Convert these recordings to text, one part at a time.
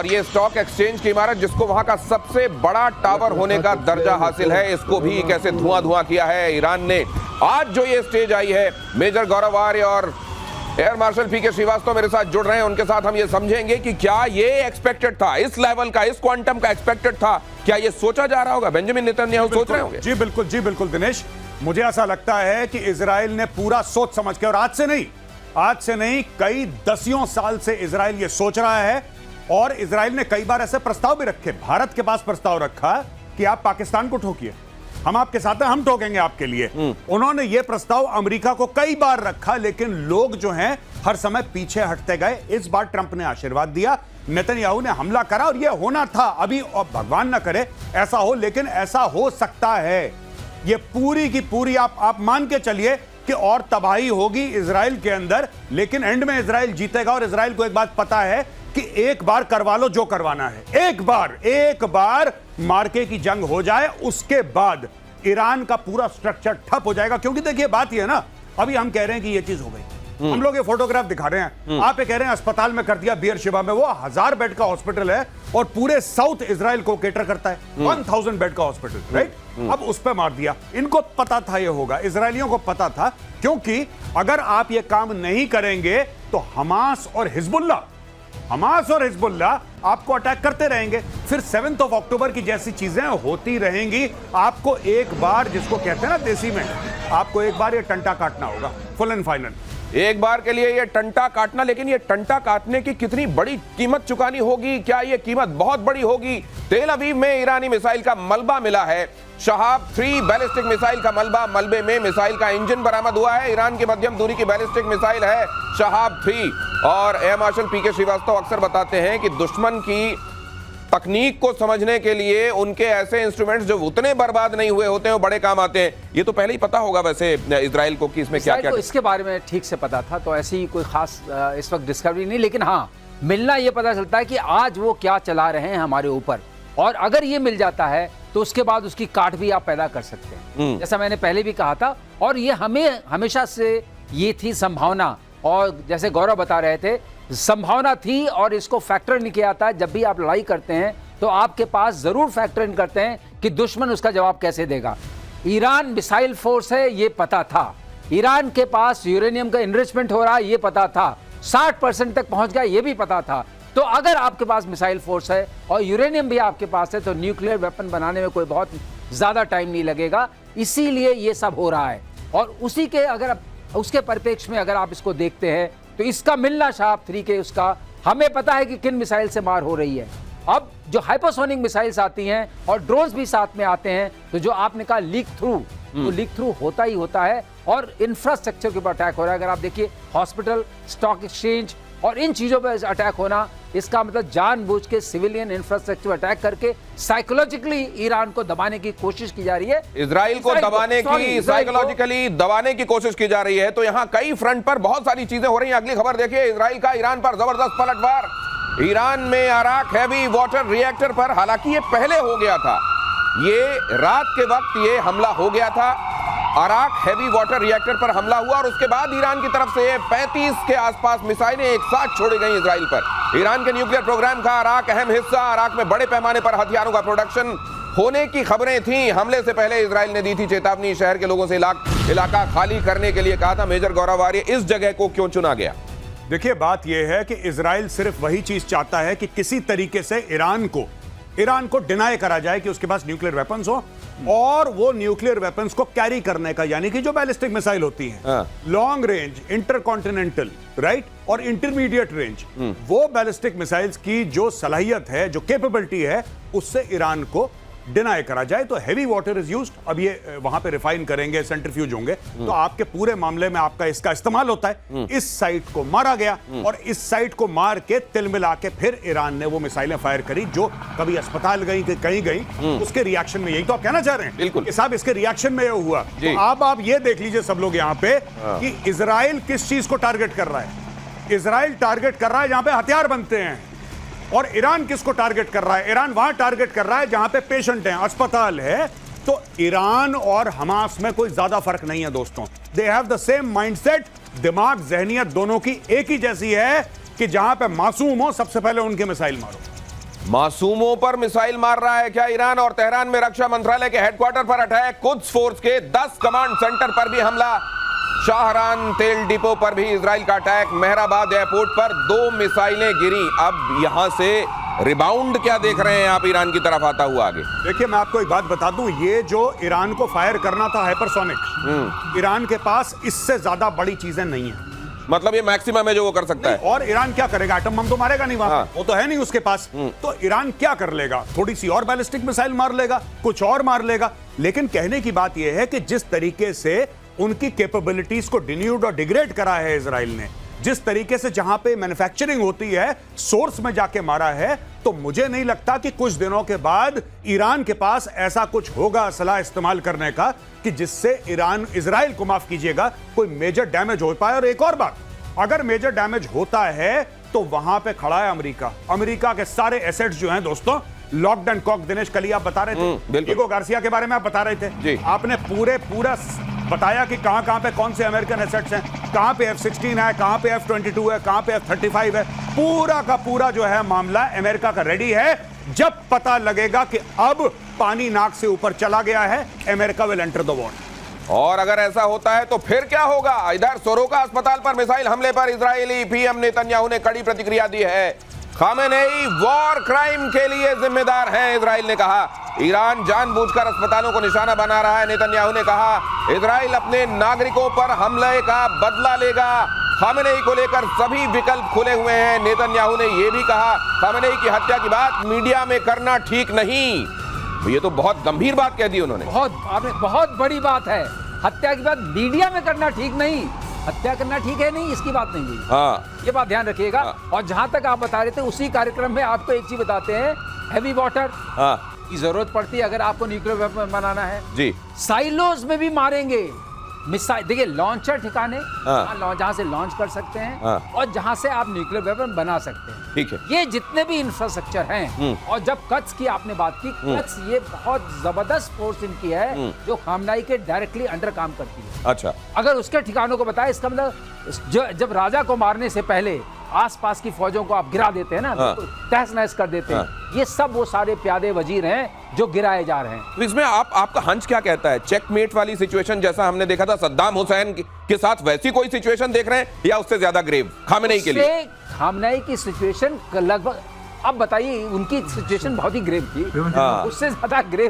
और ये stock exchange की इमारत जिसको वहां का सबसे बड़ा टावर होने का दर्जा हासिल है, इसको भी कैसे धुआं धुआं किया है ईरान ने। आज जो ये स्टेज आई है, मेजर गौरव आर्य और एयर मार्शल पीके श्रीवास्तव मेरे साथ जुड़ रहे हैं, उनके साथ हम ये समझेंगे कि क्या ये एक्सपेक्टेड था, इस लेवल का, इस क्वांटम का एक्सपेक्टेड था, क्या ये सोचा जा रहा होगा, बेंजामिन नेतन्याहू सोच रहे होंगे? जी बिल्कुल दिनेश, मुझे ऐसा लगता है कि इजराइल ने पूरा सोच समझ के, और आज से नहीं कई दसियों साल से इजराइल ये सोच रहा है, और इजराइल ने कई बार ऐसे प्रस्ताव भी रखे। भारत के पास प्रस्ताव रखा कि आप पाकिस्तान को ठोकिए, हम आपके साथ हैं, हम ठोकेंगे आपके लिए। उन्होंने ये प्रस्ताव अमेरिका को कई बार रखा, लेकिन लोग जो हैं हर समय पीछे हटते गए। इस बार ट्रंप ने आशीर्वाद दिया, नेतन्याहू ने हमला करा, और ये होना था। अभी भगवान ना करे ऐसा हो, लेकिन ऐसा हो सकता है। ये पूरी की पूरी आप मान के चलिए कि और तबाही होगी इजराइल के अंदर, लेकिन एंड में इजराइल जीतेगा। और इजराइल को एक बात पता है कि एक बार करवा लो जो करवाना है, एक बार मार्के की जंग हो जाए, उसके बाद ईरान का पूरा स्ट्रक्चर ठप हो जाएगा। क्योंकि देखिए बात यह है ना, अभी हम कह रहे हैं कि ये चीज हो गई, हम लोग ये फोटोग्राफ दिखा रहे हैं, आप ये कह रहे हैं अस्पताल में कर दिया बियरशेबा में, वो 1000 बेड का हॉस्पिटल है और पूरे साउथ इजराइल को केटर करता है, 1000 बेड का हॉस्पिटल, राइट? अब उस पर मार दिया। इनको पता था ये होगा, इजरायलियों को पता था, क्योंकि अगर आप ये काम नहीं करेंगे तो हमास और हिजबुल्लाह आपको अटैक करते रहेंगे। फिर 7 अक्टूबर की जैसी चीजें होती रहेंगी। आपको एक बार, जिसको कहते हैं ना देसी में, आपको एक बार ये टंटा काटना होगा, फुल एंड फाइनल। एक बार के लिए ये टंटा काटना, लेकिन ये टंटा काटने की कितनी बड़ी कीमत चुकानी होगी? क्या ये कीमत बहुत बड़ी होगी? तेल अवीव में ईरानी मिसाइल का मलबा मिला है, शहाब 3 बैलिस्टिक मिसाइल का मलबे में मिसाइल का इंजन बरामद हुआ है। ईरान की मध्यम दूरी की बैलिस्टिक मिसाइल है शहाब 3। और एयर मार्शल पीके श्रीवास्तव अक्सर बताते हैं कि दुश्मन की तकनीक को समझने के लिए उनके ऐसे इंस्ट्रूमेंट्स जो उतने बर्बाद नहीं हुए होते हैं वो बड़े काम आते हैं। ये तो पहले ही पता होगा वैसे इजराइल को कि इसमें क्या-क्या, इसके बारे में ठीक से पता था, तो ऐसी कोई खास इस वक्त डिस्कवरी नहीं। लेकिन हाँ, मिलना ये पता चलता है कि आज वो क्या चला रहे हैं हमारे ऊपर, और अगर ये मिल जाता है तो उसके बाद उसकी काट भी आप पैदा कर सकते हैं, जैसा मैंने पहले भी कहा था। और ये हमें हमेशा से ये थी संभावना, और जैसे गौरव बता रहे थे, संभावना थी, और इसको फैक्टर नहीं किया था। जब भी आप लड़ाई करते हैं तो आपके पास जरूर फैक्टर इन करते हैं कि दुश्मन उसका जवाब कैसे देगा। ईरान मिसाइल फोर्स है, ये पता था। ईरान के पास यूरेनियम का इनरिचमेंट हो रहा है, ये पता था। 60% तक पहुंच गया, ये भी पता था। तो अगर आपके पास मिसाइल फोर्स है और यूरेनियम भी आपके पास है, तो न्यूक्लियर वेपन बनाने में कोई बहुत ज्यादा टाइम नहीं लगेगा। इसीलिए ये सब हो रहा है। और उसी के अगर उसके परिप्रेक्ष्य में अगर आप इसको देखते हैं तो इसका मिलना शहाब 3 के, उसका हमें पता है कि किन मिसाइल से मार हो रही है। अब जो हाइपरसोनिक मिसाइल्स आती हैं और ड्रोन्स भी साथ में आते हैं, तो जो आपने कहा लीक थ्रू, तो लीक थ्रू होता ही होता है, और इंफ्रास्ट्रक्चर के ऊपर अटैक हो रहा है। अगर आप देखिए हॉस्पिटल, स्टॉक एक्सचेंज और इन चीजों पर अटैक होना, इसका मतलब जानबूझ के सिविलियन इंफ्रास्ट्रक्चर अटैक करके साइकोलॉजिकली ईरान को दबाने की कोशिश की जा रही है, इजराइल को दबाने की, साइकोलॉजिकली दबाने की कोशिश की जा रही है। तो यहाँ कई फ्रंट पर बहुत सारी चीजें हो रही हैं। अगली खबर देखिए, इजराइल का ईरान पर जबरदस्त पलटवार। ईरान में अराक हैवी वाटर रिएक्टर पर, हालांकि ये पहले हो गया था, ये रात के वक्त ये हमला हो गया था, अराक हैवी वाटर रिएक्टर पर हमला हुआ, और उसके बाद ईरान की तरफ से 35 के आसपास मिसाइलें एक साथ छोड़ी गई इजराइल पर। ईरान के न्यूक्लियर प्रोग्राम का अराक अहम हिस्सा, अराक में बड़े पैमाने पर हथियारों का प्रोडक्शन होने की खबरें थी। हमले से पहले इजराइल ने दी थी चेतावनी, शहर के लोगों से इलाका खाली करने के लिए कहा था। मेजर गौरव आर्य, इस जगह को क्यों चुना गया? देखिए बात यह है कि इजराइल सिर्फ वही चीज चाहता है कि किसी तरीके से ईरान को डिनाई करा जाए कि उसके पास न्यूक्लियर वेपन्स हो, और वो न्यूक्लियर वेपन्स को कैरी करने का, यानी कि जो बैलिस्टिक मिसाइल होती हैं, लॉन्ग रेंज, इंटरकॉन्टिनेंटल, राइट, और इंटरमीडिएट रेंज, वो बैलिस्टिक मिसाइल्स की जो सलाहियत है, जो कैपेबिलिटी है, उससे ईरान को डिनाई करा जाए। तो हेवी वाटर इज यूज्ड। अब ये वहां पे रिफाइन करेंगे, सेंट्रीफ्यूज होंगे, तो आपके पूरे मामले में आपका इसका इस्तेमाल होता है। इस साइट को मारा गया, और इस साइट को मार के तिल मिला के फिर ईरान ने वो मिसाइलें फायर करी, जो कभी अस्पताल गई, कहीं गई, उसके रिएक्शन में। यही तो आप कहना चाह रहे हैं? बिल्कुल कि साहब इसके रिएक्शन में ये हुआ। तो आप ये देख लीजिए सब लोग यहाँ पे कि इजराइल किस चीज को टारगेट कर रहा है। इजराइल टारगेट कर रहा है जहां पे हथियार बनते हैं, और ईरान किसको टारगेट कर रहा है? ईरान वहां टारगेट कर रहा है जहां पे पेशेंट हैं, अस्पताल है। तो ईरान और हमास में कोई ज्यादा फर्क नहीं है दोस्तों। They have the same mindset, दिमाग, जहनियत दोनों की एक ही जैसी है कि जहां पे मासूम हो सबसे पहले उनके मिसाइल मारो। मासूमों पर मिसाइल मार रहा है क्या ईरान? और तेहरान में रक्षा मंत्रालय के हेडक्वार्टर पर अटैक, कुद्स फोर्स के 10 कमांड सेंटर पर भी हमला, शाहरान तेल डिपो पर भी इजराइल का अटैक, मेहराबाद एयरपोर्ट पर 2 मिसाइलें गिरी। अब यहां से रिबाउंड क्या देख रहे हैं आप ईरान की तरफ आता हुआ आगे? देखिए, मैं आपको एक बात बता दूं, ये जो ईरान को फायर करना था हाइपरसोनिक, ईरान के पास इससे ज्यादा बड़ी चीजें नहीं है। मतलब ये मैक्सिमम है जो वो कर सकता है। और ईरान क्या करेगा? एटम बम तो मारेगा नहीं वहां, हाँ। वो तो है नहीं उसके पास। तो ईरान क्या कर लेगा? थोड़ी सी और बैलिस्टिक मिसाइल मार लेगा, कुछ और मार लेगा। लेकिन कहने की बात यह है कि जिस तरीके से उनकी कैपेबिलिटीज को डिन्यूड और डिग्रेड करा है इजराइल ने, जिस तरीके से जहां पे मैन्युफैक्चरिंग होती है सोर्स में जाके मारा है, तो मुझे नहीं लगता कि कुछ दिनों के बाद ईरान के पास ऐसा कुछ होगा असला इस्तेमाल करने का कि जिससे ईरान इजराइल को, माफ कीजिएगा, कोई मेजर डैमेज हो पाए। और एक और बात, अगर मेजर डैमेज होता है तो वहां पे खड़ा है अमेरिका। अमेरिका के सारे एसेट्स जो हैं दोस्तों, लॉक्ड एंड कॉक्ड। दिनेश, कल आप बता रहे थे ईगो गार्सिया के बारे में, आप बता रहे थे, आपने पूरा बताया कि कहां पे कौन से अमेरिकन एसेट्स हैं, कहां पे F-16 है, कहां पे F-22 है, कहां पे F-35 है। पूरा का पूरा जो है मामला अमेरिका का रेडी है। जब पता लगेगा कि अब पानी नाक से ऊपर चला गया है, America will enter the war. और अगर ऐसा होता है तो फिर क्या होगा? इधर सोरोका अस्पताल पर मिसाइल हमले पर इजरायली पीएम नेतन्याहू ने कड़ी प्रतिक्रिया दी है। खामेनेई वॉर क्राइम के लिए जिम्मेदार हैं, इजराइल ने कहा। ईरान जानबूझकर अस्पतालों को निशाना बना रहा है, नेतन्याहू ने कहा। इजराइल अपने नागरिकों पर हमले का बदला लेगा। खामेनेई को लेकर सभी विकल्प खुले हुए हैं। नेतन्याहू ने यह भी कहा, खामेनेई की हत्या की बात मीडिया में करना ठीक नहीं। ये तो बहुत गंभीर बात कह दी उन्होंने। बहुत बड़ी बात है। हत्या की बात मीडिया में करना ठीक नहीं, हत्या करना ठीक है नहीं, इसकी बात नहीं हुई। हाँ। ये बात ध्यान रखिएगा। हाँ। और जहां तक आप बता रहे थे, उसी कार्यक्रम में आपको एक चीज बताते हैं, हैवी वाटर की जरूरत पड़ती है अगर आपको न्यूक्लियर वेपन बनाना है जी। साइलोज में भी मारेंगे मिसाइल। देखिए, लॉन्चर ठिकाने जहां से लॉन्च कर सकते हैं और जहां से आप न्यूक्लियर वेपन बना सकते हैं, ठीक है। ये जितने भी इंफ्रास्ट्रक्चर हैं। और जब कच्छ की आपने बात की, कच्छ ये बहुत जबरदस्त फोर्स इनकी है जो खामनाई के डायरेक्टली अंडर काम करती है। अच्छा, अगर उसके ठिकानों को बताए, इसका मतलब जब राजा को मारने से पहले आसपास की फौजों को आप गिरा देते हैं ना, तहस नहस कर देते हैं। ये सब वो सारे प्यादे वजीर हैं जो गिराए जा रहे हैं। तो इसमें आपका हंच क्या कहता है? चेकमेट वाली सिचुएशन जैसा हमने देखा था सद्दाम हुसैन के साथ, वैसी कोई सिचुएशन देख रहे हैं या उससे ज्यादा ग्रेव खामेनेई के लिए? खामनेई की सिचुएशन लगभग, अब बताइए, उनकी सिचुएशन बहुत ही ग्रेव थी।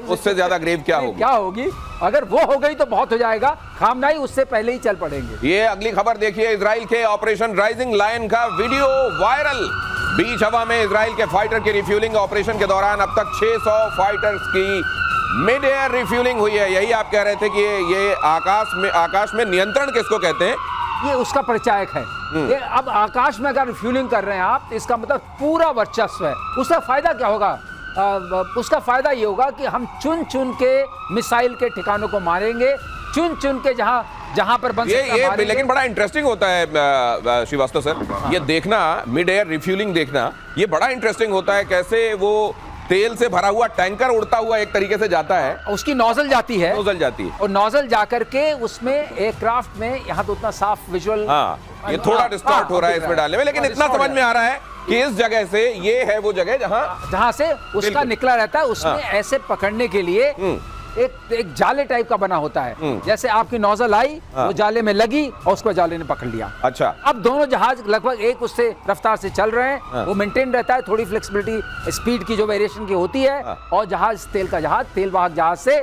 उससे ज्यादा ग्रेव क्या होगी? अगर वो हो गई तो बहुत हो जाएगा। खामनेई उससे पहले ही चल पड़ेंगे। ये अगली खबर देखिए, इजराइल के ऑपरेशन राइजिंग लायन का वीडियो वायरल। बीच हवा में इजराइल के फाइटर की रिफ्यूलिंग ऑपरेशन के दौरान अब तक 600 फाइटर्स की मिड एयर रिफ्यूलिंग हुई है। यही आप कह रहे थे कि ये आकाश में नियंत्रण किसको कहते हैं? ये उसका परिचायक है। ये अब आकाश में अगर रिफ्यूलिंग कर रहे हैं आप, तो इसका मतलब पूरा वर्चस्व है। उसका फायदा क्या होगा? उसका फायदा ये होगा कि हम चुन चुन के मिसाइल के ठिकानों को मारेंगे, चुन चुन के जहां पर बन सकता है मारेंगे। लेकिन बड़ा इंटरेस्टिंग होता है श्रीवास्तव सर, ये देखना, मिड एयर रिफ्यूलिंग देखना, ये बड़ा इंटरेस्टिंग होता है। कैसे वो तेल से भरा हुआ टैंकर उड़ता हुआ एक तरीके से जाता है, उसकी नोजल जाती है और नोजल जाकर के उसमें एयरक्राफ्ट में, यहाँ तो उतना साफ विजुअल, ये थोड़ा डिस्टॉर्ट हो रहा है इसमें डालने में, लेकिन इतना समझ में आ रहा है कि इस जगह से, ये है वो जगह जहां से उसका निकला रहता है। उसमें ऐसे पकड़ने के लिए एक जाले टाइप का बना होता है। जैसे आपकी नोजल आई, वो जाले में लगी और उसको जाले ने पकड़ लिया। अच्छा, अब दोनों जहाज लगभग एक उससे रफ्तार से चल रहे हैं। वो मेंटेन रहता है, थोड़ी फ्लेक्सिबिलिटी स्पीड की जो वेरिएशन की होती है। और जहाज, तेल वाहक जहाज से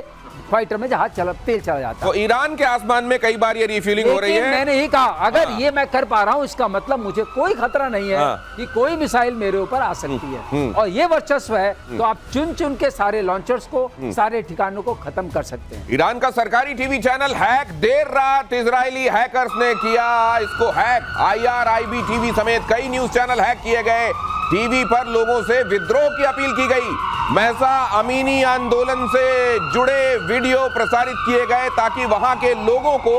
फाइटर में तेल चला जाता है। तो ईरान के आसमान में कई बार ये रिफ्यूलिंग हो रही है। मैंने ही कहा, अगर ये मैं कर पा रहा हूं, इसका मतलब मुझे कोई खतरा नहीं है कि कोई मिसाइल मेरे ऊपर आ सकती है। और ये वर्चस्व है, तो आप चुन चुन के सारे लॉन्चर्स को, सारे ठिकानों को खत्म कर सकते हैं। ईरान का सरकारी टीवी चैनल हैक, देर रात इजरायली हैकर्स ने किया इसको हैक। IRIB टीवी समेत कई न्यूज चैनल हैक किए गए। टीवी पर लोगों से विद्रोह की अपील की गई। महसा अमीनी आंदोलन से जुड़े वीडियो प्रसारित किए गए ताकि वहां के लोगों को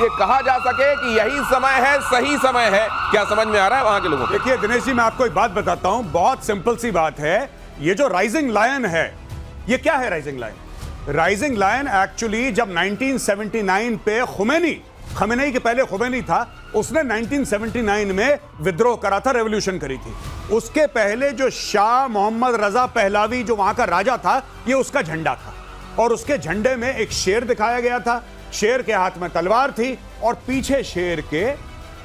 ये कहा जा सके कि यही समय है, सही समय है। क्या समझ में आ रहा है वहां के लोगों को? देखिए दिनेश जी, मैं आपको एक बात बताता हूं, बहुत सिंपल सी बात है। ये जो राइजिंग लायन है, ये क्या है rising lion? Rising lion actually जब 1979 पे खामेनेई के पहले खुमैनी था, उसने 1979 में विद्रोह करा था, रेवोल्यूशन करी थी। उसके पहले जो शाह मोहम्मद रजा पहलवी जो वहां का राजा था, ये उसका झंडा था और उसके झंडे में एक शेर दिखाया गया था, शेर के हाथ में तलवार थी और पीछे शेर के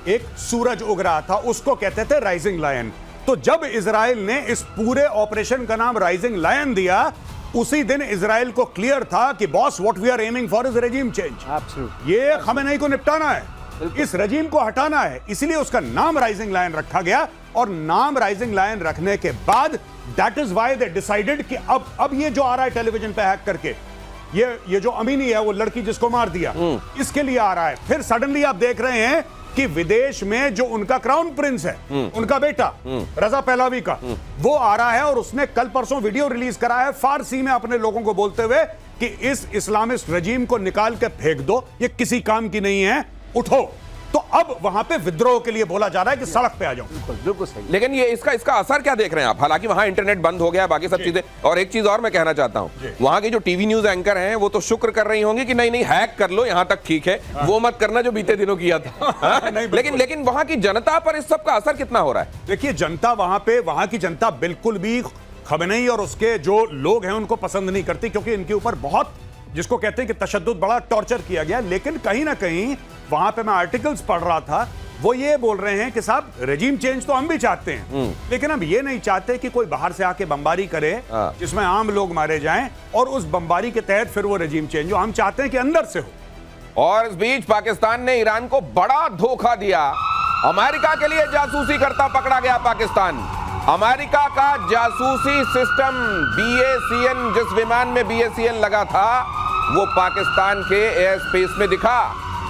एक सूरज उग रहा था, उसको कहते थे राइजिंग लायन। तो जब इजराइल ने इस पूरे ऑपरेशन का नाम राइजिंग लायन दिया, उसी दिन इजराइल को क्लियर था कि boss what we are aiming for is regime change. ये खमेनेई को निपटाना है, इस रजीम को हटाना है, इसलिए उसका नाम राइजिंग लायन रखा गया। और नाम राइजिंग लायन रखने के बाद that is why they decided कि अब ये जो आ रहा है टेलीविजन पे हैक करके, ये जो अमीनी है वो लड़की जिसको मार दिया, इसके लिए आ रहा है। फिर सडनली आप देख रहे हैं कि विदेश में जो उनका क्राउन प्रिंस है, उनका बेटा रजा पहलवी का, वो आ रहा है और उसने कल परसों वीडियो रिलीज करा है फारसी में अपने लोगों को बोलते हुए कि इस इस्लामिस्ट रजीम को निकाल के फेंक दो, ये किसी काम की नहीं है, उठो। तो अब वहां पे विद्रोह के लिए बोला जा रहा है कि सड़क पे आ जाओ। बिल्कुल सही। लेकिन ये इसका असर क्या देख रहे हैं आप? हालांकि वहां इंटरनेट बंद हो गया, बाकी सब चीजें। और एक चीज और मैं कहना चाहता हूं, वहां की जो टीवी न्यूज एंकर हैं वो तो शुक्र कर रही होंगी कि नहीं हैक कर लो, यहां तक ठीक है, वो मत करना जो बीते दिनों किया था। लेकिन वहां की जनता पर इस सब का असर कितना हो रहा है? देखिए, जनता वहां की जनता बिल्कुल भी खमेनेई और उसके जो लोग हैं उनको पसंद नहीं करती, क्योंकि इनके ऊपर बहुत, जिसको कहते हैं कि तशद्दुद, बड़ा टॉर्चर किया गया। लेकिन कहीं ना कहीं वहां पे मैं आर्टिकल्स पढ़ रहा था, वो ये बोल रहे हैं कि साहब रेजिम चेंज तो हम भी चाहते हैं, लेकिन हम ये नहीं चाहते कि कोई बाहर से आके बमबारी करे जिसमें आम लोग मारे जाएं और उस बमबारी के तहत फिर वो रेजिम चेंज हो। हम चाहते हैं कि अंदर से हो। और इस बीच पाकिस्तान ने ईरान को बड़ा धोखा दिया। अमेरिका के लिए जासूसी करता पकड़ा गया पाकिस्तान। अमेरिका का जासूसी सिस्टम BACN, जिस विमान में BACN लगा था, वो पाकिस्तान के एयर स्पेस में दिखा,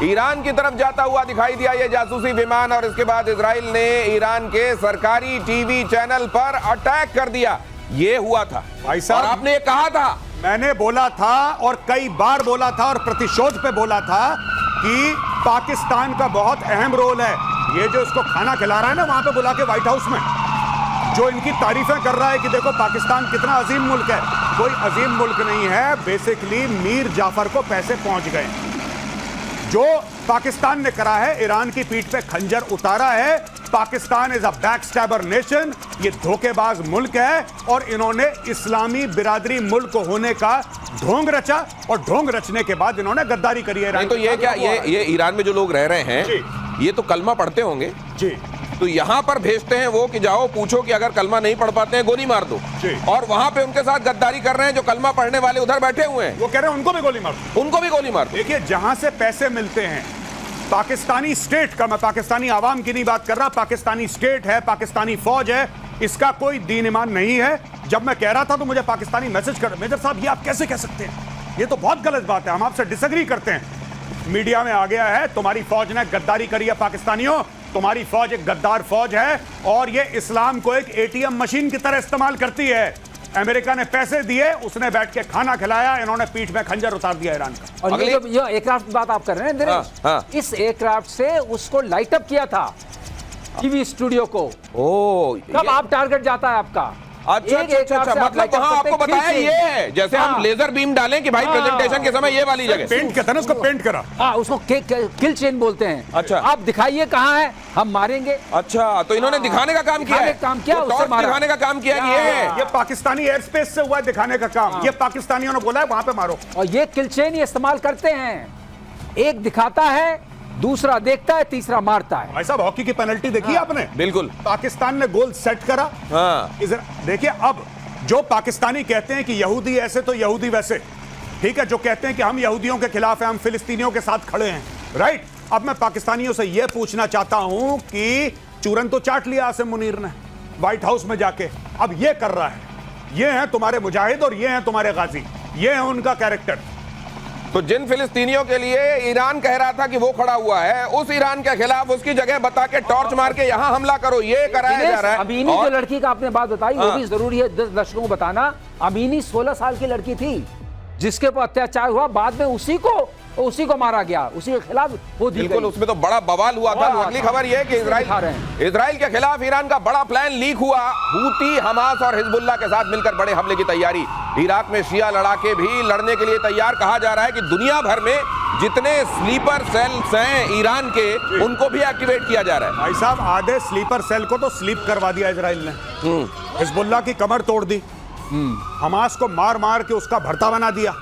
ईरान की तरफ जाता हुआ दिखाई दिया ये जासूसी विमान। और इसके बाद इजराइल ने ईरान के सरकारी टीवी चैनल पर अटैक कर दिया। ये हुआ था भाई साहब, और आपने ये कहा था, मैंने बोला था और कई बार बोला था और प्रतिशोध पे बोला था कि पाकिस्तान का बहुत अहम रोल है। ये जो इसको खाना खिला रहा है ना वहां पे बुला के व्हाइट हाउस में, जो इनकी तारीफें कर रहा है कि देखो पाकिस्तान कितना अजीम मुल्क है, कोई अजीम मुल्क नहीं है। बेसिकली मीर जाफर को पैसे पहुंच गए। जो पाकिस्तान ने करा है, ईरान की पीठ पे खंजर उतारा है। पाकिस्तान इज अ बैकस्टैबर नेशन, ये धोखेबाज मुल्क है और इन्होंने इस्लामी बिरादरी मुल्क होने का ढोंग रचा और ढोंग रचने के बाद इन्होंने गद्दारी करी है। नहीं तो ये क्या, ये ईरान में जो लोग रह रहे हैं ये तो कलमा पढ़ते होंगे जी, तो यहां पर भेजते हैं वो कि जाओ पूछो कि अगर कलमा नहीं पढ़ पाते हैं गोली मार दो, और वहां पे उनके साथ गद्दारी कर रहे हैं जो कलमा पढ़ने वाले उधर बैठे हुए हैं, वो कह रहे हैं उनको भी गोली मार दो, उनको भी गोली मार दो। देखिए, जहां से पैसे मिलते हैं पाकिस्तानी स्टेट का, मैं पाकिस्तानी आवाम की नहीं बात कर रहा, पाकिस्तानी स्टेट है, पाकिस्तानी फौज है, इसका कोई दीन ईमान नहीं है। जब मैं कह रहा था तो मुझे पाकिस्तानी मैसेज कर, मेजर साहब ये आप कैसे कह सकते हैं, ये तो बहुत गलत बात है, हम आपसे डिसएग्री करते हैं। मीडिया में आ गया है तुम्हारी फौज ने गद्दारी करी है पाकिस्तानियों, तुम्हारी फौज एक गद्दार फौज है और ये इस्लाम को एक ATM मशीन की तरह इस्तेमाल करती है। अमेरिका ने पैसे दिए, उसने बैठ के खाना खिलाया, इन्होंने पीठ में खंजर उतार दिया ईरान का। और ये जो एयरक्राफ्ट बात आप कर रहे हैं दिनेश, इस एयरक्राफ्ट से उसको लाइट अप किया था टीवी स्टूडियो को। कब आप टारगेट जाता है आपका? अच्छा, मतलब वहां आपको बताया ये है, जैसे हम लेजर बीम डालें कि भाई प्रेजेंटेशन के समय ये वाली जगह पेंट कहते हैं ना, उसको पेंट करा। उसको किल चेन बोलते हैं। अच्छा, आप दिखाइए कहाँ है, हम मारेंगे। अच्छा, तो इन्होंने दिखाने का काम किया है, काम किया, दिखाने का काम किया ये है। ये पाकिस्तानी एयर स्पेस से हुआ दिखाने का काम, ये पाकिस्तानियों ने बोला है वहां पे मारो। और ये किल चेन ही इस्तेमाल करते हैं, एक दिखाता है, दूसरा देखता है, तीसरा मारता है। भाई साहब, हॉकी की पेनल्टी देखी आपने? बिल्कुल, पाकिस्तान ने गोल सेट करा। देखिए, अब जो पाकिस्तानी कहते हैं कि यहूदी ऐसे तो यहूदी वैसे, ठीक है, जो कहते हैं कि हम यहूदियों के खिलाफ हैं, हम फिलिस्तीनियों के साथ खड़े हैं, राइट। अब मैं पाकिस्तानियों से यह पूछना चाहता हूं कि चूरन तो चाट लिया आसिम मुनीर ने व्हाइट हाउस में जाके, अब यह कर रहा है, ये हैं तुम्हारे मुजाहिद और ये हैं तुम्हारे गाजी, ये है उनका कैरेक्टर। तो जिन फिलिस्तीनियों के लिए ईरान कह रहा था कि वो खड़ा हुआ है, उस ईरान के खिलाफ उसकी जगह बता के टॉर्च मार के यहां हमला करो, ये कराया जा रहा है। अमीनी जो लड़की का आपने बात बताई, वो भी जरूरी है 10 दर्शकों को बताना। अमीनी 16 साल की लड़की थी जिसके ऊपर अत्याचार हुआ, बाद में उसी को मारा गया, उसी के खिलाफ वो दी गई। उसमें तो बड़ा बवाल हुआ था। अगली खबर यह है कि इजराइल के खिलाफ ईरान का बड़ा प्लान लीक हुआ। हूती, हमास और हिजबुल्लाह के साथ मिलकर बड़े हमले की तैयारी। इराक में शिया लड़ाके भी लड़ने के लिए तैयार। कहा जा रहा है कि दुनिया भर में जितने स्लीपर सेल्स हैं ईरान के उनको भी एक्टिवेट किया जा रहा है। भाई साहब, आधे स्लीपर सेल को तो स्लीप करवा दिया इजराइल ने। हिजबुल्लाह की कमर तोड़ दी, हमास को मार मार के उसका भरता बना दिया।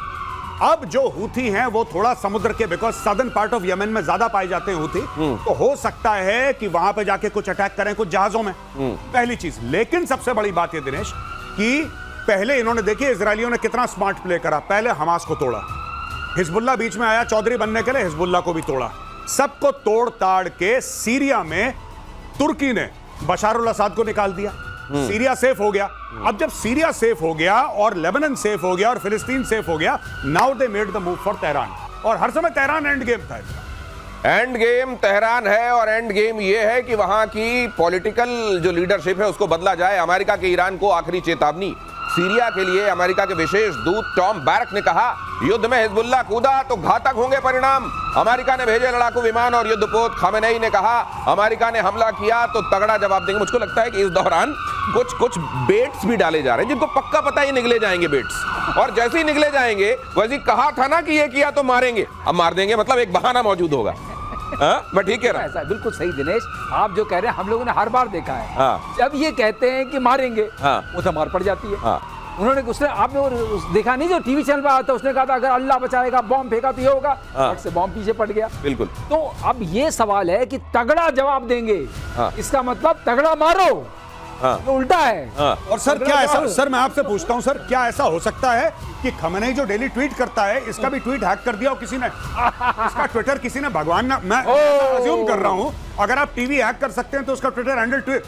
अब जो हूथी हैं वो थोड़ा समुद्र के, because southern part of Yemen में ज्यादा पाए जाते हैं हूथी, तो हो सकता है कि वहां पे जाके कुछ अटैक करें कुछ जहाजों में, पहली चीज। लेकिन सबसे बड़ी बात ये दिनेश कि पहले इन्होंने, देखिए इजरायलियों ने कितना स्मार्ट प्ले करा, पहले हमास को तोड़ा, हिजबुल्लाह बीच में आया चौधरी बनने के लिए, हिजबुल्लाह को भी तोड़ा, सबको तोड़ ताड़ के सीरिया में तुर्की ने बशारुल असद को निकाल दिया, सीरिया सेफ हो गया। अब जब सीरिया सेफ हो गया और लेबनान सेफ हो गया और फिलिस्तीन सेफ हो गया, now they made the move for Tehran. और हर समय तेहरान एंड गेम था। एंड गेम तेहरान है और एंड गेम ये है कि वहां की पॉलिटिकल जो लीडरशिप है उसको बदला जाए। अमेरिका के ईरान को आखिरी चेतावनी। सीरिया के लिए अमेरिका के विशेष दूत टॉम बैरक ने कहा, युद्ध में हिजबुल्लाह कूदा तो घातक होंगे परिणाम। अमेरिका ने भेजे लड़ाकू विमान और युद्धपोत। खामेनेई ने कहा, अमेरिका ने हमला किया तो तगड़ा जवाब देंगे। मुझको लगता है कि इस दौरान कुछ बेट्स भी डाले जा रहे हैं जिनको पक्का पता ही निकले जाएंगे बेट्स, और जैसे ही निकले जाएंगे वैसे कहा था ना कि ये किया तो मारेंगे, अब मार देंगे, मतलब एक बहाना मौजूद होगा। मैं ठीक कह रहा हूं? ऐसा बिल्कुल सही दिनेश, आप जो कह रहे हैं हम लोगों ने हर बार देखा है। हाँ। जब ये कहते हैं कि मारेंगे, हाँ। वो तो मार पड़ जाती है। हाँ। उसने आपने देखा नहीं जो टीवी चैनल पर आता, उसने कहा था अगर अल्लाह बचाएगा बॉम्ब फेंका तो ये होगा, फट से बॉम्ब पीछे पड़ गया। बिल्कुल। तो अब ये सवाल है कि तगड़ा जवाब देंगे, हाँ। इसका मतलब तगड़ा मारो। हाँ। तो उल्टा है। हाँ। और सर क्या ऐसा, सर मैं आपसे पूछता हूं सर, क्या ऐसा हो सकता है कि खमेनेई जो डेली ट्वीट करता है इसका भी ट्वीट हैक कर दिया हो किसी ने, इसका ट्विटर किसी ने, भगवान ना, मैं अज्यूम कर रहा हूं, अगर आप टीवी हैक कर सकते हैं तो उसका ट्विटर हैंडल ट्वीट,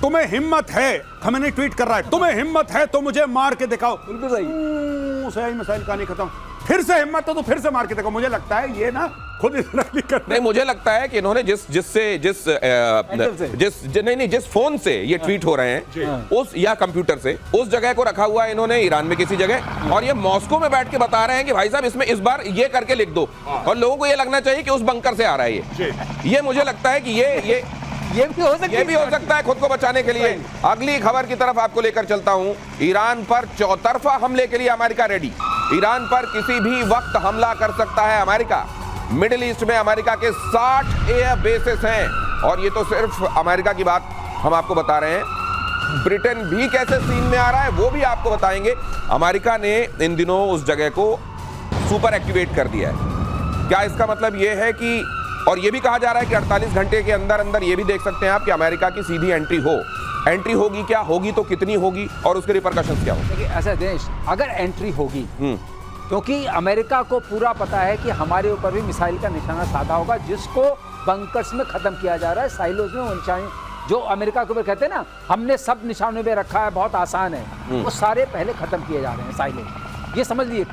तुम्हें हिम्मत है, खमेनेई ट्वीट कर रहा है, तुम्हें हिम्मत है तो मुझे मार के दिखाओ। बिल्कुल सही। सही मसाइल कहानी खत्म। फिर से हिम्मत हो तो फिर से मार के देखो। मुझे लगता है ये ना खुद इजरायली कर, नहीं मुझे लगता है कि इन्होंने जिस फोन से ये ट्वीट हो रहे हैं उस या कंप्यूटर से उस जगह को रखा हुआ है इन्होंने ईरान में किसी जगह, और ये मॉस्को में बैठ के बता रहे हैं कि भाई साहब इसमें इस बार ये करके लिख दो, और लोगों को ये लगना चाहिए कि उस बंकर से आ रहा है ये मुझे लगता है कि ये भी हो सकता है खुद को बचाने के लिए। अगली खबर की तरफ आपको लेकर चलता हूं। ईरान पर चौतरफा हमले के लिए अमेरिका रेडी। ईरान पर किसी भी वक्त हमला कर सकता है अमेरिका। मिडिल ईस्ट में अमेरिका के 60 एयर बेसेस हैं, और ये तो सिर्फ अमेरिका की बात हम आपको बता रहे हैं। ब्रिटेन भी कैसे सीन में आ रहा है वो भी आपको बताएंगे। अमेरिका ने इन दिनों उस जगह को सुपर एक्टिवेट कर दिया है। क्या इसका मतलब ये है कि, और ये भी कहा जा रहा है कि 48 घंटे के अंदर अंदर ये भी देख सकते हैं आप कि अमेरिका की सीधी एंट्री होगी, क्या होगी तो कितनी होगी और उसके रिपरकशंस क्या होंगे? ऐसा देश अगर एंट्री होगी, क्योंकि अमेरिका को पूरा पता है कि हमारे ऊपर भी मिसाइल का निशाना साधा होगा, जिसको बंकर्स में खत्म किया जा रहा है, साइलोज में। वो निशाने जो अमेरिका के ऊपर कहते हैं ना हमने सब निशानों में रखा है, बहुत आसान है, वो सारे पहले खत्म किए जा रहे हैं साइलोज। ये समझ लीजिए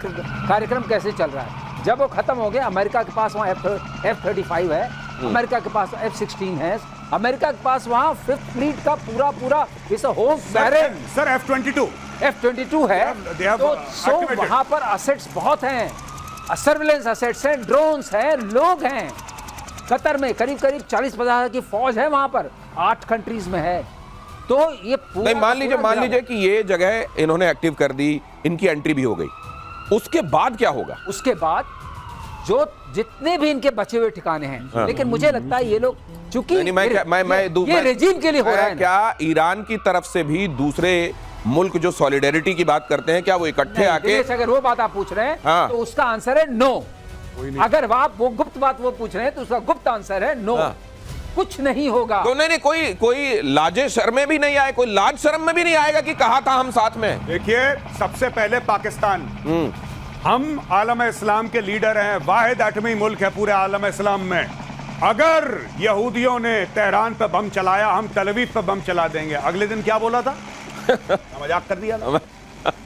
कार्यक्रम कैसे चल रहा है। जब वो खत्म हो गया, अमेरिका के पास वहाँ F-35 है, अमेरिका के पास F-16 है, अमेरिका के पास वहाँ 5th फ्लीट का पूरा इस होल सर F-22 है। तो सो वहाँ पर असेट्स बहुत हैं, सर्विलेंस असेट्स हैं, ड्रोन्स हैं, लोग हैं। कतर में करीब 40-50 की फौज है, वहाँ पर 8 कंट्रीज में है। तो ये पूरा मान लीजिए कि ये जगह इन्होंने एक्टिव कर दी, इनकी एंट्री भी हो गई, उसके बाद क्या होगा? उसके बाद जो जितने भी इनके बचे हुए ठिकाने हैं, लेकिन मुझे लगता है ये लोग चूंकि ये रेजिम के लिए हो रहा है। क्या ईरान की तरफ से भी दूसरे मुल्क जो सॉलिडेरिटी की बात करते हैं, क्या वो इकट्ठे आके? अगर वो बात आप पूछ रहे हैं तो उसका आंसर है नो। अगर आप वो गुप्त बात वो पूछ रहे हैं तो उसका गुप्त आंसर है नो। कुछ नहीं होगा। तो नहीं, कोई लाजे शर्मे भी नहीं आए, कोई लाज शर्म में भी नहीं आएगा कि कहा था हम साथ में। देखिए, सबसे पहले पाकिस्तान, हम आलम इस्लाम के लीडर हैं, वाहिद एटमी मुल्क है पूरे आलम इस्लाम में। अगर यहूदियों ने तेहरान पे बम चलाया, हम तल अवीव पे बम चला देंगे। अगले दिन क्या बोला था? मजाक कर दिया था।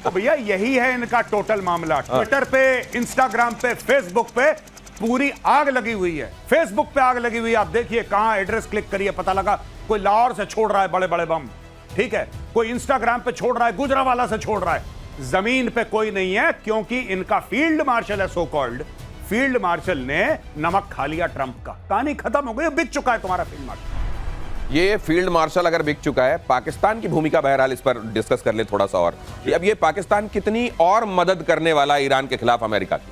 तो भैया यही है इनका टोटल मामला। ट्विटर पे, इंस्टाग्राम पे, फेसबुक पे पूरी आग लगी हुई है। फेसबुक पे आग लगी हुई है। आप देखिए कहां एड्रेस क्लिक करिए, पता लगा कोई लाहौर से छोड़ रहा है बड़े बड़े बम, ठीक है, कोई इंस्टाग्राम पे छोड़ रहा है, गुजरावाला से छोड़ रहा है। जमीन पे कोई नहीं है, क्योंकि इनका फील्ड मार्शल है, सो कॉल्ड फील्ड मार्शल ने नमक खा लिया ट्रंप का। कहानी खत्म हो गई, बिक चुका है तुम्हारा फील्ड मार्शल। ये फील्ड मार्शल अगर बिक चुका है, पाकिस्तान की भूमिका बहरहाल इस पर डिस्कस कर ले थोड़ा सा और। अब ये पाकिस्तान कितनी और मदद करने वाला ईरान के खिलाफ अमेरिका की?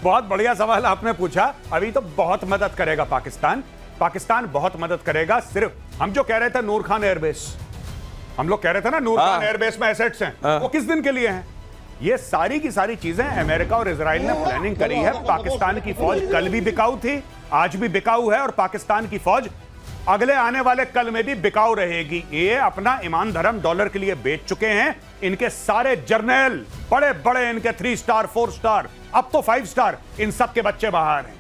बहुत बढ़िया सवाल आपने पूछा। अभी तो बहुत मदद करेगा पाकिस्तान, पाकिस्तान बहुत मदद करेगा। सिर्फ हम जो कह रहे थे नूर खान एयरबेस, हम लोग कह रहे थे ना नूर खान एयरबेस में एसेट्स हैं, वो किस दिन के लिए हैं? ये सारी की सारी चीजें अमेरिका और इजराइल ने प्लानिंग करी है। पाकिस्तान की फौज कल भी बिकाऊ थी, आज भी बिकाऊ है, और पाकिस्तान की फौज अगले आने वाले कल में भी बिकाऊ रहेगी। ये अपना ईमान धर्म डॉलर के लिए बेच चुके हैं। इनके सारे जर्नल, बड़े बड़े इनके 3 स्टार 4 स्टार, अब तो 5 स्टार, इन सब के बच्चे बाहर हैं।